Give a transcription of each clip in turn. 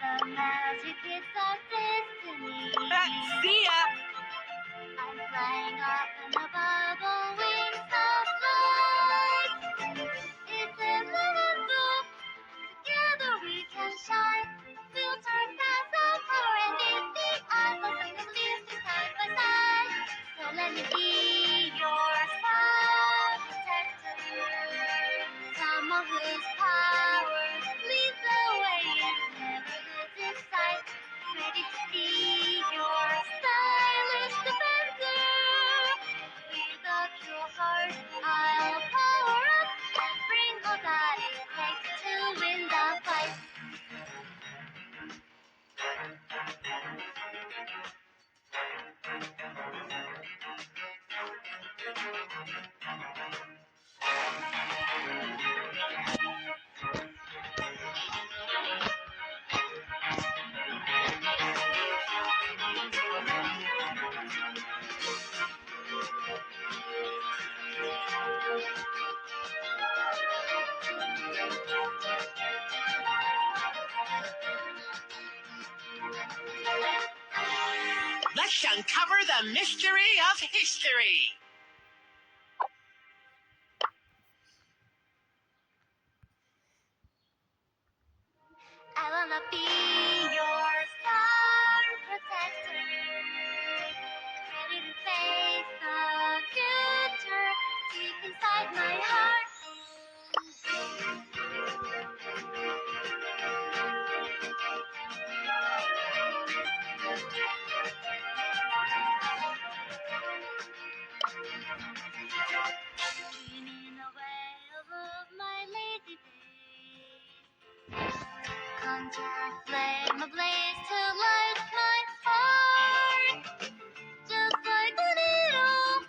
not a magic, it's our destiny. See ya! I'm flying up in a bubble, wings of light. It's a little book, together we can shine. Filter fast up power and beat the odds of the leaves side by side. So let me be your star protector. Someone whose power leads the way and never loses its sight. Ready to be your stylish defender. With a true heart, I'll power up and bring all that it takes to win the fight. Let's uncover the mystery of history. I wanna be your star protector. Ready to face the future deep inside my heart. Dreaming away of my lazy days. Contact flame ablaze to light my heart. Just like a needle,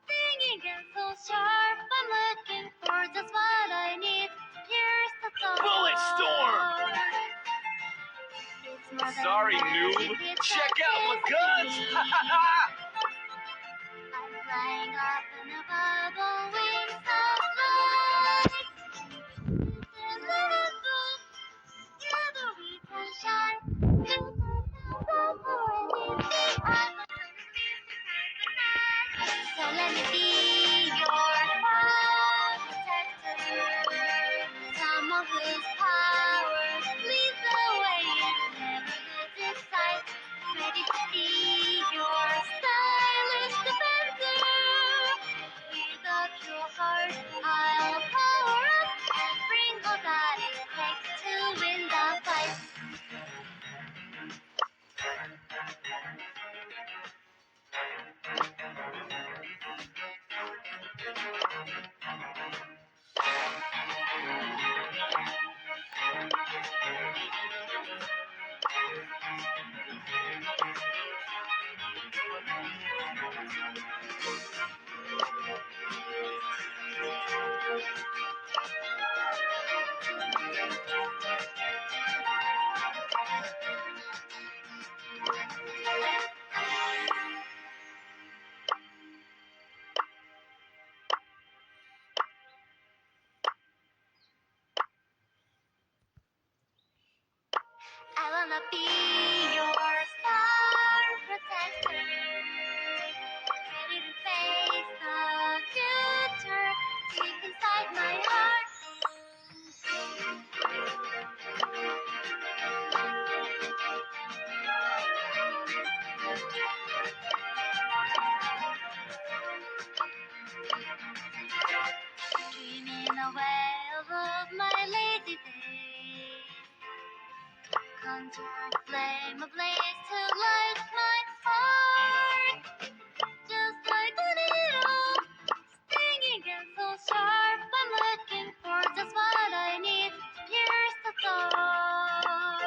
stinging and so sharp. I'm looking for just what I need. Here's the thought. Bullet storm! It's more than Sorry, magic, noob. it's Check our out my guns! destiny. Ha ha ha! I'm flying up in a bubble, wings of light. It's a little book, together we can shine. Filter down the power and in the eyes of the so let me be your star protector. Someone whose power leads the way and never loses its sight. Ready to be your stylish defender. With a true heart, I'll power up and bring all that it takes to win the fight. I wanna be your star protector. Ready to face the future deep inside my heart. Dreaming away of my lazy days. Contact flame ablaze to light my heart. Just like a needle, stinging and so sharp. I'm looking for just what I need. Here's the thought.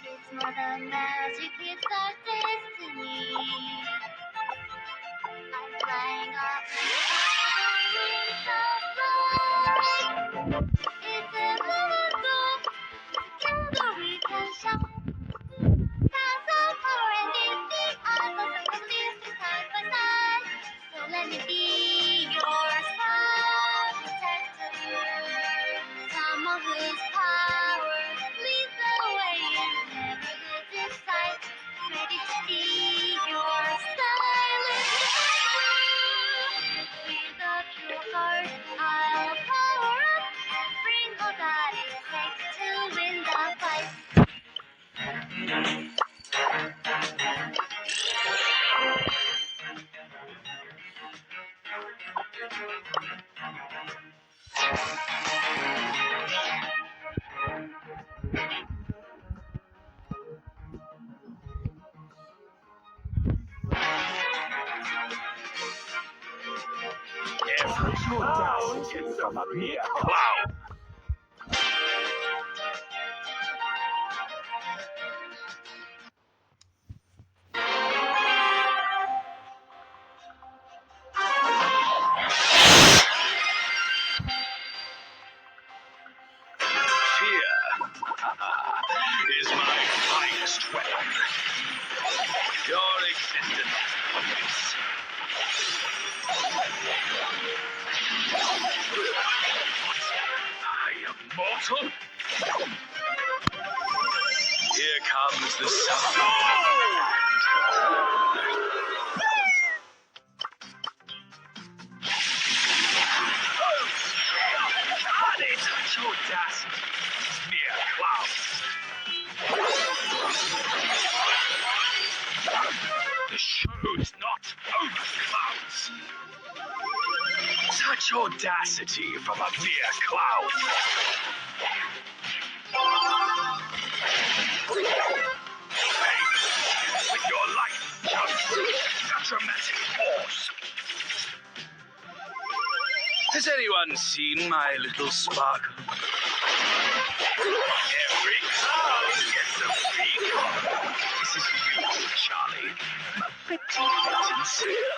It's more than magic, it's our destiny. I'm flying up in the wings of light. It's a little book, together we can shine. Pass the power and in the Every down is from a mere cloud. Fear is my finest weapon. Your existence is I am mortal. Here comes the sun. Such audacity, mere cloud. The show's not over, clouds. Such audacity from a mere cloud. Hey, with your life, just a dramatic pause. Has anyone seen my little sparkle? Every cloud gets a free call. This is for you, Charlie. A bit sincere.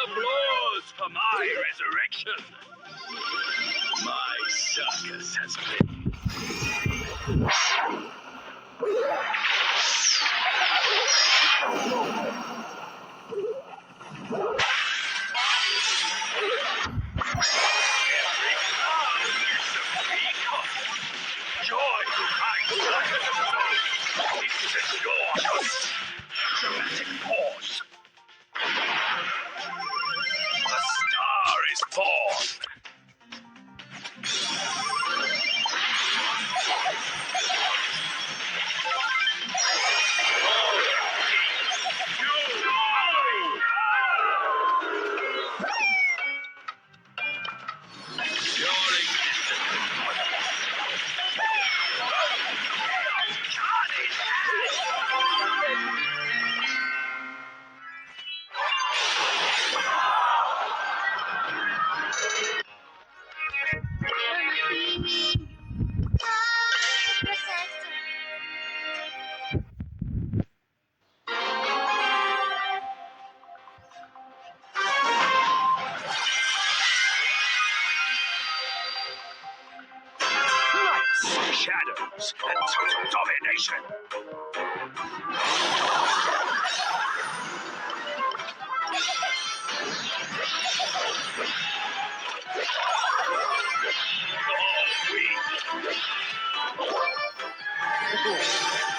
Applause for my resurrection. My circus has been. Every cloud gets a free coffin. Joy to hide. This is a your dramatic pause. A star is born. Shadows and total domination.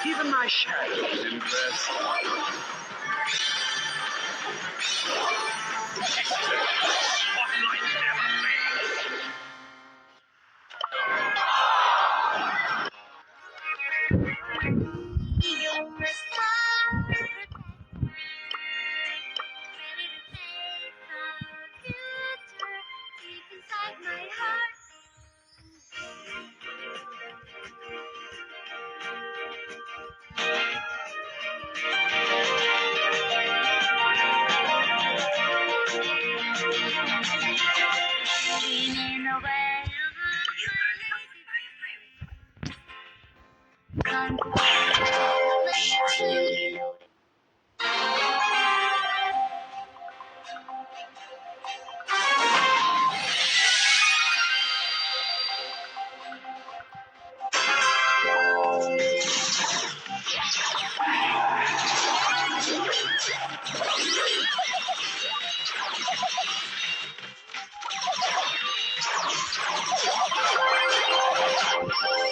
Even my shadows impress. Spotlight never fades. You're a star, ready to take our future deep inside my heart. Leaning away, contemplation. Victory!